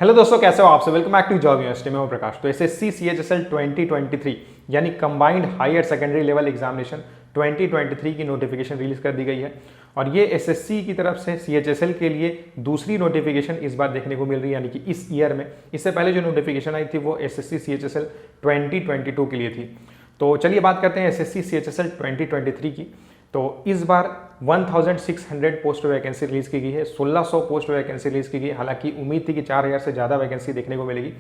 Hello दोस्तों, कैसे हो आप सब। Welcome back to job university में हूं प्रकाश। तो एसएससी सीएचएसएल 2023 यानी combined higher secondary level examination 2023 की नोटिफिकेशन रिलीज कर दी गई है और ये एसएससी की तरफ से सीएचएसएल के लिए दूसरी नोटिफिकेशन इस बार देखने को मिल रही है, यानी कि इस ईयर में। इससे पहले जो नोटिफिकेशन आई थी वो एसएससी सीएचएसएल 2022 के लिए थी। तो चलिए बात करते हैं एसएससी सीएचएसएल 2023 की। तो इस बार 1600 पोस्ट वैकेंसी रिलीज की गई है, 1600 पोस्ट वैकेंसी रिलीज की गई। हालांकि उम्मीद थी कि 4000 से ज़्यादा वैकेंसी देखने को मिलेगी,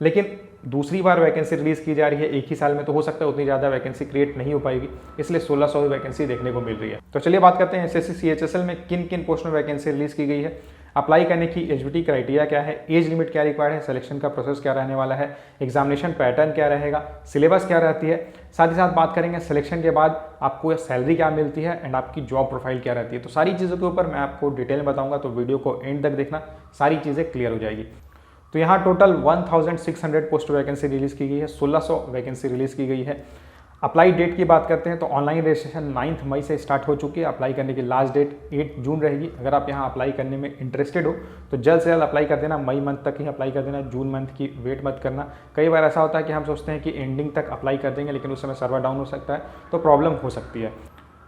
लेकिन दूसरी बार वैकेंसी रिलीज की जा रही है एक ही साल में, तो हो सकता है उतनी ज़्यादा वैकेंसी क्रिएट नहीं हो पाएगी, इसलिए 1600 वैकेंसी देखने को मिल रही है। तो चलिए बात करते हैं एसएससी सीएचएसएल में किन किन पोस्ट में वैकेंसी रिलीज की गई है, अप्लाई करने की एलिजिबिलिटी क्राइटेरिया क्या है, एज लिमिट क्या रिक्वायर्ड है, सिलेक्शन का प्रोसेस क्या रहने वाला है, एग्जामिनेशन पैटर्न क्या रहेगा, सिलेबस क्या रहती है। साथ ही साथ बात करेंगे सिलेक्शन के बाद आपको सैलरी क्या मिलती है एंड आपकी जॉब प्रोफाइल क्या रहती है। तो सारी चीज़ों के ऊपर मैं आपको डिटेल में बताऊंगा, तो वीडियो को एंड तक देखना, सारी चीज़ें क्लियर हो जाएगी। तो यहाँ टोटल 1600 पोस्ट वैकेंसी रिलीज की गई है, 1600 वैकेंसी रिलीज की गई है। अप्लाई डेट की बात करते हैं तो ऑनलाइन रजिस्ट्रेशन 9 मई से स्टार्ट हो चुकी है। अप्लाई करने की लास्ट डेट 8 जून रहेगी। अगर आप यहाँ अप्लाई करने में इंटरेस्टेड हो तो जल्द से जल्द अप्लाई कर देना, मई मंथ तक ही अप्लाई कर देना, जून मंथ की वेट मत करना। कई बार ऐसा होता है कि हम सोचते हैं कि एंडिंग तक अप्लाई कर देंगे, लेकिन उस समय सर्वर डाउन हो सकता है, तो प्रॉब्लम हो सकती है।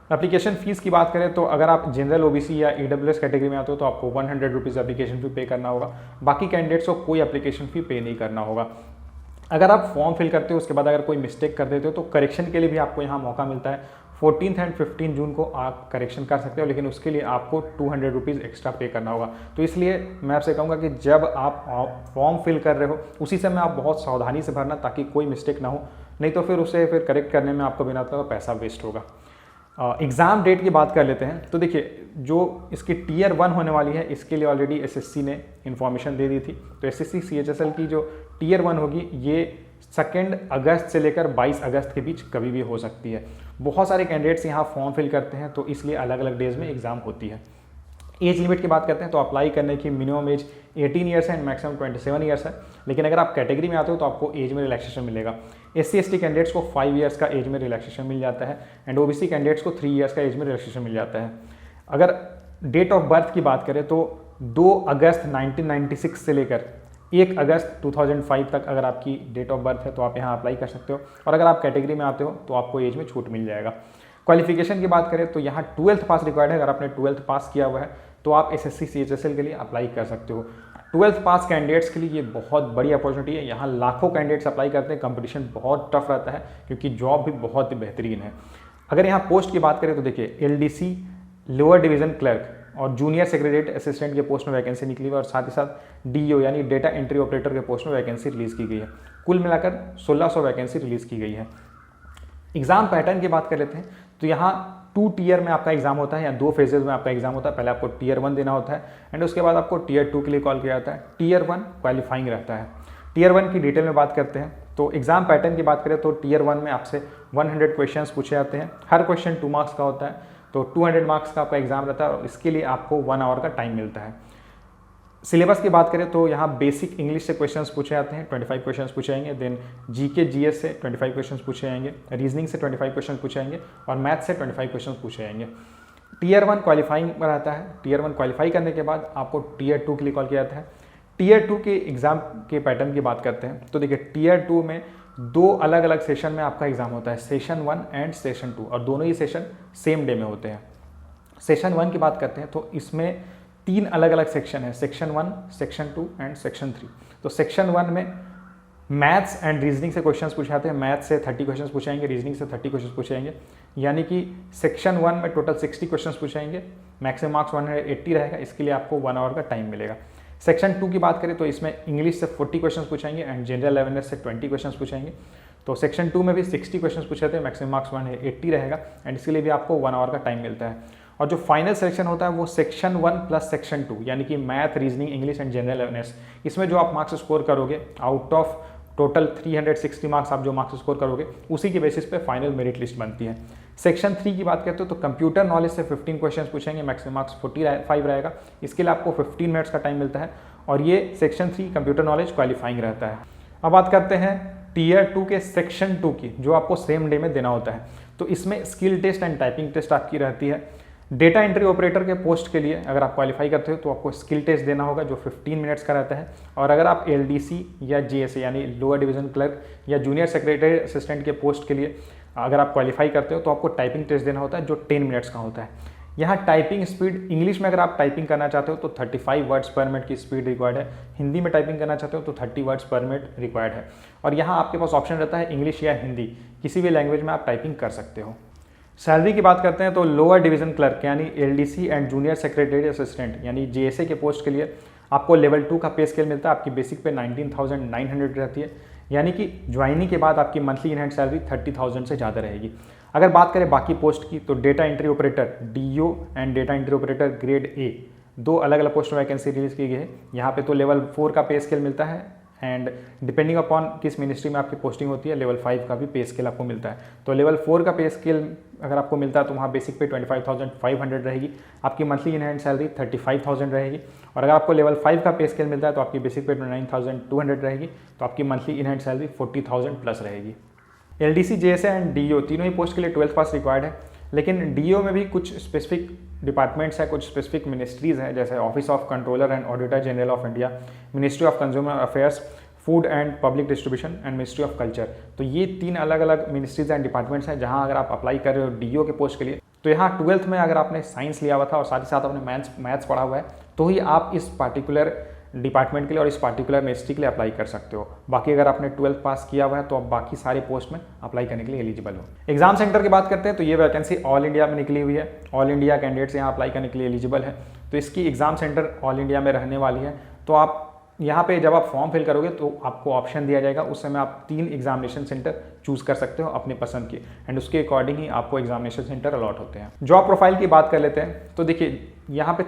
एप्लीकेशन फीस की बात करें तो अगर आप जनरल ओबीसी या ईडब्ल्यूएस कैटेगरी में आते हो तो आपको 100 रुपीज़ एप्लीकेशन फ़ी पे करना होगा। बाकी कैंडिडेट्स को कोई एप्लीकेशन फ़ी पे नहीं करना होगा। अगर आप फॉर्म फिल करते हो उसके बाद अगर कोई मिस्टेक कर देते हो तो करेक्शन के लिए भी आपको यहाँ मौका मिलता है। 14 एंड 15 जून को आप करेक्शन कर सकते हो, लेकिन उसके लिए आपको 200 रुपीज़ एक्स्ट्रा पे करना होगा। तो इसलिए मैं आपसे कहूँगा कि जब आप फॉर्म फिल कर रहे हो उसी समय आप बहुत सावधानी से भरना, ताकि कोई मिस्टेक ना हो, नहीं तो फिर उसे करेक्ट करने में आपको बिना मतलब पैसा वेस्ट होगा। एग्ज़ाम डेट की बात कर लेते हैं। तो देखिए, जो इसकी टीयर 1 होने वाली है इसके लिए ऑलरेडी एसएससी ने इन्फॉर्मेशन दे दी थी। तो एसएससी सीएचएसएल की जो टीयर 1 होगी ये 2 अगस्त से लेकर 22 अगस्त के बीच कभी भी हो सकती है। बहुत सारे कैंडिडेट्स यहाँ फॉर्म फिल करते हैं, तो इसलिए अलग अलग डेज में एग्ज़ाम होती है। एज लिमिट की बात करते हैं तो अप्लाई करने की मिनिमम एज 18 ईयर्स है एंड मैक्सिमम 27 ईयर्स है। लेकिन अगर आप कैटेगरी में आते हो तो आपको एज में रिलैक्सेशन मिलेगा। SC/ST कैंडिडेट्स को 5 ईयर्स का एज में रिलैक्सेशन मिल जाता है एंड OBC कैंडिडेट्स को 3 ईयर्स का एज में रिलैक्सेशन मिल जाता है। अगर डेट ऑफ बर्थ की बात करें तो 2 अगस्त 1996 से लेकर 1 अगस्त 2005 तक अगर आपकी डेट ऑफ बर्थ है तो आप यहाँ अप्लाई कर सकते हो, और अगर आप कैटेगरी में आते हो तो आपको एज में छूट मिल जाएगा। क्वालिफिकेशन की बात करें तो यहाँ 12th पास रिक्वायर्ड है। अगर आपने 12th पास किया हुआ है तो आप एसएससी सीएचएसएल के लिए अप्लाई कर सकते हो। 12th पास कैंडिडेट्स के लिए ये बहुत बड़ी अपॉर्चुनिटी है। यहाँ लाखों कैंडिडेट्स अप्लाई करते हैं, कंपटीशन बहुत टफ रहता है क्योंकि जॉब भी बहुत बेहतरीन है। अगर यहाँ पोस्ट की बात करें तो देखिए, LDC लोअर डिवीजन क्लर्क और जूनियर सेक्रेटरीट असिस्टेंट के पोस्ट में वैकेंसी निकली हुई है, और साथ ही साथ DO यानी डेटा एंट्री ऑपरेटर के पोस्ट में वैकेंसी रिलीज की गई है। कुल मिलाकर 1600 वैकेंसी रिलीज की गई है। एग्जाम पैटर्न की बात कर लेते हैं तो यहाँ 2 टीयर में आपका एग्जाम होता है या 2 फेजेज में आपका एग्जाम होता है। पहले आपको टीयर 1 देना होता है एंड उसके बाद आपको टीयर 2 के लिए कॉल किया जाता है। टीयर 1 क्वालिफाइंग रहता है। टीयर 1 की डिटेल में बात करते हैं तो एग्जाम पैटर्न की बात करें तो टीयर 1 में आपसे 100 क्वेश्चंस पूछे जाते हैं। हर क्वेश्चन 2 मार्क्स का होता है, तो 200 मार्क्स का आपका एग्जाम रहता है और इसके लिए आपको 1 आवर का टाइम मिलता है। सिलेबस की बात करें तो यहाँ बेसिक इंग्लिश से क्वेश्चंस पूछे जाते हैं, 25 क्वेश्चंस पूछे जाएंगे। देन GK GS से 25 क्वेश्चंस पूछे जाएंगे, रीजनिंग से 25 क्वेश्चन पूछे जाएंगे और मैथ से 25 क्वेश्चंस पूछे जाएंगे। टीयर 1 क्वालिफाइंग रहता है। टीयर 1 क्वालिफाई करने के बाद आपको टीयर 2 के लिए कॉल किया जाता है। टीयर 2 के एग्जाम के पैटर्न की बात करते हैं तो देखिए, टीयर 2 में 2 अलग अलग सेशन में आपका एग्जाम होता है, सेशन 1 एंड सेशन 2, और दोनों ही सेशन सेम डे में होते हैं। सेशन 1 की बात करते हैं तो इसमें 3 अलग अलग सेक्शन है, सेक्शन 1, सेक्शन 2 एंड सेक्शन 3। तो सेक्शन 1 में मैथ्स एंड रीजनिंग से क्वेश्चंस पूछे जाते हैं। मैथ्स से 30 क्वेश्चंस पूछे जाएंगे, रीजनिंग से 30 क्वेश्चंस पूछे जाएंगे, यानी कि सेक्शन 1 में टोटल 60 क्वेश्चंस पूछे जाएंगे। मैक्सिमम मार्क्स 180 रहेगा, इसके लिए आपको 1 आवर का टाइम मिलेगा। सेक्शन 2 की बात करें तो इसमें इंग्लिश से 40 क्वेश्चंस पूछेंगे एंड जनरल अवेयरनेस से 20 क्वेश्चंस पूछेंगे। तो सेक्शन 2 में भी 60 क्वेश्चंस पूछे जाते हैं, मैक्सिमम मार्क्स 180 रहेगा एंड इसके लिए भी आपको 1 आवर का टाइम मिलता है। और जो फाइनल सेक्शन होता है वो सेक्शन 1 प्लस सेक्शन 2, यानी कि math, reasoning, English and general awareness. इसमें जो आप मार्क्स स्कोर करोगे, आउट ऑफ टोटल 360 मार्क्स आप जो मार्क्स स्कोर करोगे उसी के बेसिस पे फाइनल मेरिट लिस्ट बनती है। सेक्शन 3 की बात करते हो तो कंप्यूटर नॉलेज से 15 क्वेश्चन पूछेंगे, मैक्सिमम मार्क्स 45 रहेगा, इसके लिए आपको 15 मिनट्स का टाइम मिलता है और ये सेक्शन 3 कंप्यूटर नॉलेज क्वालिफाइंग रहता है। अब बात करते हैं टीयर 2 के सेक्शन 2 की, जो आपको सेम डे में देना होता है। तो इसमें skill test and typing test आपकी रहती है। डेटा एंट्री ऑपरेटर के पोस्ट के लिए अगर आप क्वालिफाई करते हो तो आपको स्किल टेस्ट देना होगा जो 15 मिनट्स का रहता है। और अगर आप एलडीसी या जीएसए यानी लोअर डिवीजन क्लर्क या जूनियर सेक्रेटरी असिस्टेंट के पोस्ट के लिए अगर आप क्वालिफाई करते हो तो आपको टाइपिंग टेस्ट देना होता है जो 10 मिनट्स का होता है। यहाँ टाइपिंग स्पीड इंग्लिश में अगर आप टाइपिंग करना चाहते हो तो 35 वर्ड्स पर मिनट की स्पीड रिक्वायर्ड है, हिंदी में टाइपिंग करना चाहते हो तो 30 वर्ड्स पर मिनट रिक्वायर्ड है। और यहाँ आपके पास ऑप्शन रहता है इंग्लिश या हिंदी, किसी भी लैंग्वेज में आप टाइपिंग कर सकते हो। सैलरी की बात करते हैं तो लोअर डिवीजन क्लर्क यानी LDC and junior secretary assistant यानी जेएसए के पोस्ट के लिए आपको लेवल 2 का पे स्केल मिलता है। आपकी बेसिक पे 19,900 रहती है, यानी कि ज्वाइनिंग के बाद आपकी मंथली इन हैंड सैलरी 30,000 से ज़्यादा रहेगी। अगर बात करें बाकी पोस्ट की तो data entry operator DO and data entry operator grade A, 2 अलग अलग पोस्ट वैकेंसी रिलीज की गई है। यहाँ पे तो लेवल 4 का पे स्केल मिलता है एंड डिपेंडिंग अपॉन किस मिनिस्ट्री में आपकी पोस्टिंग होती है लेवल 5 का भी पे स्केल आपको मिलता है। तो लेवल 4 का पे स्केल अगर आपको मिलता है तो वहाँ बेसिक पे 25,500 रहेगी, आपकी मंथली इन हैंड सैलरी 35,000 रहेगी। और अगर आपको लेवल 5 का पे स्केल मिलता है तो आपकी बेसिक पे 29,200 रहेगी, तो आपकी monthly in hand salary 40,000 plus रहेगी। एलडीसी, जेएसए एंड डीओ तीनों ही पोस्ट के लिए 12th पास रिक्वायर्ड है, लेकिन डीओ में भी कुछ स्पेसिफिक डिपार्टमेंट्स हैं, कुछ स्पेसिफिक मिनिस्ट्रीज़ हैं, जैसे office of controller and auditor general of India, ministry of consumer affairs, food and public distribution and ministry of culture. तो ये 3 अलग अलग मिनिस्ट्रीज एंड डिपार्टमेंट्स हैं जहां अगर आप अप्लाई कर रहे हो डीओ के पोस्ट के लिए तो यहाँ 12th में अगर आपने साइंस लिया हुआ था और साथ ही साथ आपने मैथ्स पढ़ा हुआ है तो ही आप इस पार्टिकुलर डिपार्टमेंट के लिए और इस पार्टिकुलर मिनिस्ट्री के लिए अप्लाई कर सकते हो। बाकी अगर आपने 12th पास किया हुआ है तो आप बाकी सारे पोस्ट में अप्लाई करने के लिए एलिजिबल हो। एग्जाम सेंटर की बात करते हैं तो ये वैकेंसी ऑल इंडिया में निकली हुई है, ऑल इंडिया कैंडिडेट्स यहाँ अप्लाई करने के लिए एलिजिबल है। तो इसकी एग्जाम सेंटर ऑल इंडिया में रहने वाली है। तो आप यहाँ पे जब आप फॉर्म फिल करोगे तो आपको ऑप्शन दिया जाएगा, उस समय आप 3 एग्जामिनेशन सेंटर चूज कर सकते हो अपने पसंद के एंड उसके अकॉर्डिंग ही आपको एग्जामिनेशन सेंटर अलॉट होते हैं। जॉब प्रोफाइल की बात कर लेते हैं तो देखिए यहाँ पे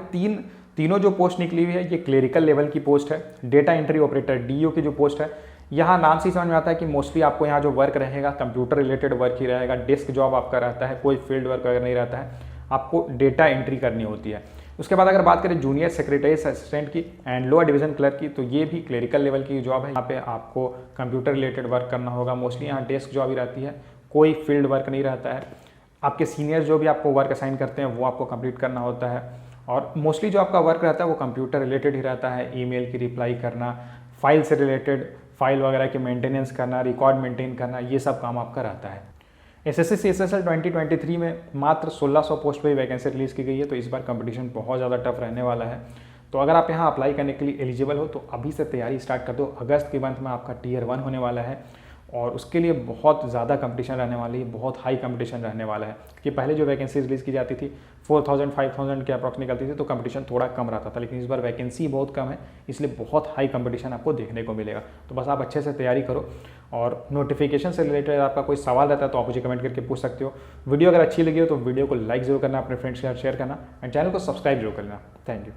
तीनों जो पोस्ट निकली हुई है ये क्लेरिकल लेवल की पोस्ट है। डेटा एंट्री ऑपरेटर डीओ की जो पोस्ट है, यहाँ नाम से ही समझ में आता है कि मोस्टली आपको यहाँ जो वर्क रहेगा कंप्यूटर रिलेटेड वर्क ही रहेगा, डेस्क जॉब आपका रहता है, कोई फील्ड वर्क वगैरह नहीं रहता है, आपको डेटा एंट्री करनी होती है। उसके बाद अगर बात करें जूनियर सेक्रेटरी असिस्टेंट की एंड लोअर डिवीजन क्लर्क की तो ये भी क्लेरिकल लेवल की जॉब है। यहाँ पे आपको कंप्यूटर रिलेटेड वर्क करना होगा, मोस्टली यहाँ डेस्क जॉब ही रहती है, कोई फील्ड वर्क नहीं रहता है। आपके सीनियर जो भी आपको वर्क असाइन करते हैं वो आपको कंप्लीट करना होता है और मोस्टली जो आपका वर्क रहता है वो कंप्यूटर रिलेटेड ही रहता है। ईमेल की रिप्लाई करना, फाइल से रिलेटेड फाइल वगैरह की मेंटेनेंस करना, रिकॉर्ड मेंटेन करना, ये सब काम आपका रहता है। एसएससी सीएचएसएल 2023 में मात्र 1600 पोस्ट पे वैकेंसी रिलीज़ की गई है, तो इस बार कंपटीशन बहुत ज़्यादा टफ रहने वाला है। तो अगर आप यहाँ अप्लाई करने के लिए एलिजिबल हो तो अभी से तैयारी स्टार्ट कर दो। अगस्त के मंथ में आपका Tier 1 होने वाला है और उसके लिए बहुत ज़्यादा कंपटीशन रहने वाली है, बहुत हाई कंपटीशन रहने वाला है। कि पहले जो वैकेंसी रिलीज़ की जाती थी 4,000-5,000 के अप्रॉक्स निकलती थी तो कंपटीशन थोड़ा कम रहता था, लेकिन इस बार वैकेंसी बहुत कम है इसलिए बहुत हाई कंपटीशन आपको देखने को मिलेगा। तो बस आप अच्छे से तैयारी करो और नोटिफिकेशन से रिलेटेड आपका कोई सवाल रहता है तो आप मुझे कमेंट करके पूछ सकते हो। वीडियो अगर अच्छी लगी हो तो वीडियो को लाइक जरूर करना, अपने फ्रेंड्स के साथ शेयर करना एंड चैनल को सब्सक्राइब जरूर करना। Thank you.